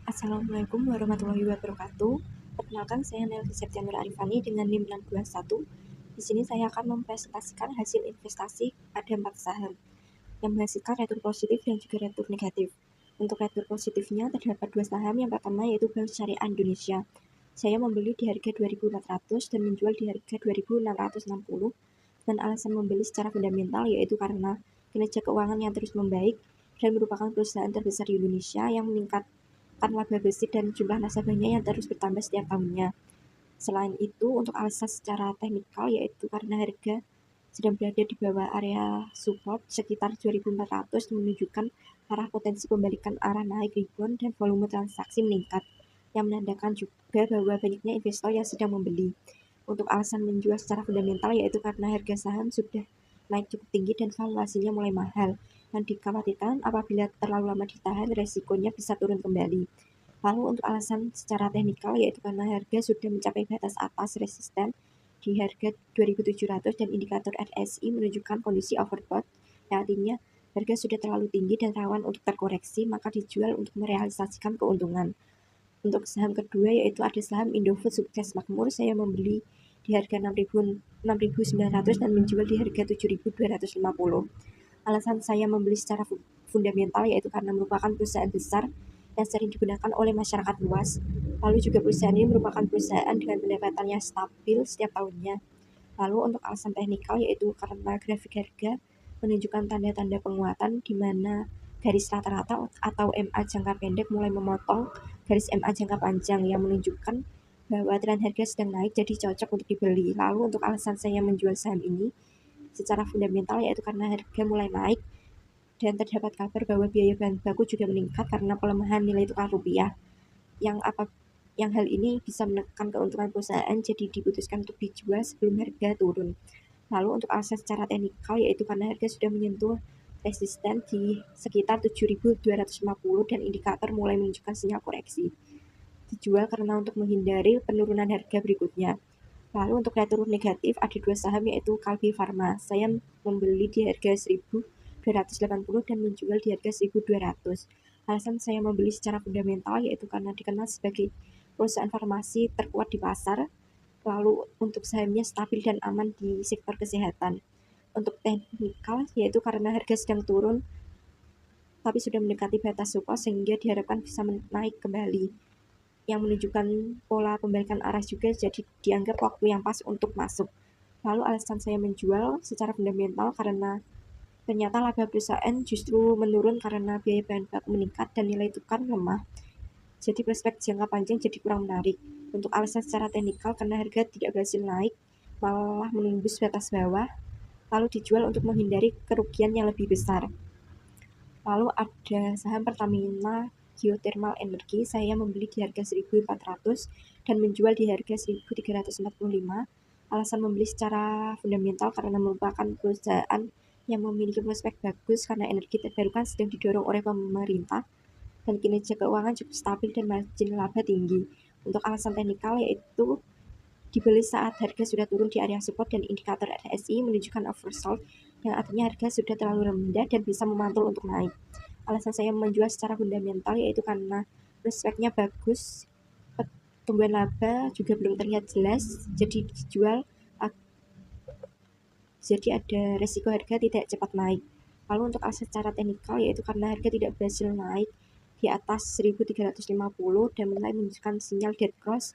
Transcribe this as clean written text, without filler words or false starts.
Assalamualaikum warahmatullahi wabarakatuh. Perkenalkan, saya Nelvi Septianur Arifani dengan NIM 621. Di sini saya akan mempresentasikan hasil investasi pada 4 saham yang menghasilkan retur positif dan juga retur negatif. Untuk retur positifnya terdapat 2 saham. Yang pertama yaitu Bank Syariah Indonesia. Saya membeli di harga 2.400 dan menjual di harga 2.660. Dan alasan membeli secara fundamental yaitu karena kinerja keuangan yang terus membaik dan merupakan perusahaan terbesar di Indonesia yang meningkatkan laba bersih dan jumlah nasabahnya yang terus bertambah setiap tahunnya. Selain itu, untuk alasan secara teknikal yaitu karena harga sedang berada di bawah area support sekitar 2.400 menunjukkan arah potensi pembalikan arah naik rebound dan volume transaksi meningkat, yang menandakan juga bahwa banyaknya investor yang sedang membeli. Untuk alasan menjual secara fundamental yaitu karena harga saham sudah naik cukup tinggi dan valuasinya mulai mahal, dan dikhawatirkan apabila terlalu lama ditahan resikonya bisa turun kembali. Lalu untuk alasan secara teknikal yaitu karena harga sudah mencapai batas atas resisten di harga 2.700 dan indikator RSI menunjukkan kondisi overbought, yang artinya harga sudah terlalu tinggi dan rawan untuk terkoreksi, maka dijual untuk merealisasikan keuntungan. Untuk saham kedua yaitu ada saham Indofood Sukses Makmur. Saya membeli di harga 6.900 dan menjual di harga 7.250. Alasan saya membeli secara fundamental yaitu karena merupakan perusahaan besar yang sering digunakan oleh masyarakat luas. Lalu juga perusahaan ini merupakan perusahaan dengan pendapatan yang stabil setiap tahunnya. Lalu untuk alasan teknikal yaitu karena grafik harga menunjukkan tanda-tanda penguatan di mana garis rata-rata atau MA jangka pendek mulai memotong garis MA jangka panjang yang menunjukkan bahwa tren harga sedang naik, jadi cocok untuk dibeli. Lalu untuk alasan saya menjual saham ini secara fundamental yaitu karena harga mulai naik dan terdapat kabar bahwa biaya bahan baku juga meningkat karena pelemahan nilai tukar rupiah, yang hal ini bisa menekan keuntungan perusahaan, jadi diputuskan untuk dijual sebelum harga turun. Lalu untuk alasan secara teknikal yaitu karena harga sudah menyentuh resisten di sekitar 7.250 dan indikator mulai menunjukkan sinyal koreksi. Dijual karena untuk menghindari penurunan harga berikutnya. Lalu untuk retur negatif ada 2 saham yaitu Kalbi Farma. Saya membeli di harga 1.280 dan menjual di harga 1.200. Alasan saya membeli secara fundamental yaitu karena dikenal sebagai perusahaan farmasi terkuat di pasar. Lalu untuk sahamnya stabil dan aman di sektor kesehatan. Untuk teknikal yaitu karena harga sedang turun tapi sudah mendekati batas support sehingga diharapkan bisa naik kembali, yang menunjukkan pola pembalikan arah juga, jadi dianggap waktu yang pas untuk masuk. Lalu alasan saya menjual secara fundamental karena ternyata laba perusahaan justru menurun karena biaya bahan baku meningkat dan nilai tukar lemah. Jadi prospek jangka panjang jadi kurang menarik. Untuk alasan secara teknikal karena harga tidak berhasil naik, malah menembus batas bawah, lalu dijual untuk menghindari kerugian yang lebih besar. Lalu ada saham Pertamina Geothermal Energy. Saya membeli di harga 1.400 dan menjual di harga 1.345. Alasan membeli secara fundamental karena merupakan perusahaan yang memiliki prospek bagus karena energi terbarukan sedang didorong oleh pemerintah dan kinerja keuangan cukup stabil dan margin laba tinggi. Untuk alasan teknikal yaitu dibeli saat harga sudah turun di area support dan indikator RSI menunjukkan oversold, yang artinya harga sudah terlalu rendah dan bisa memantul untuk naik. Alasan saya menjual secara fundamental yaitu karena prospeknya bagus, pertumbuhan laba juga belum terlihat jelas, jadi dijual, jadi ada resiko harga tidak cepat naik. Lalu untuk alasan secara teknikal yaitu karena harga tidak berhasil naik di atas 1.350 dan mulai menunjukkan sinyal dead cross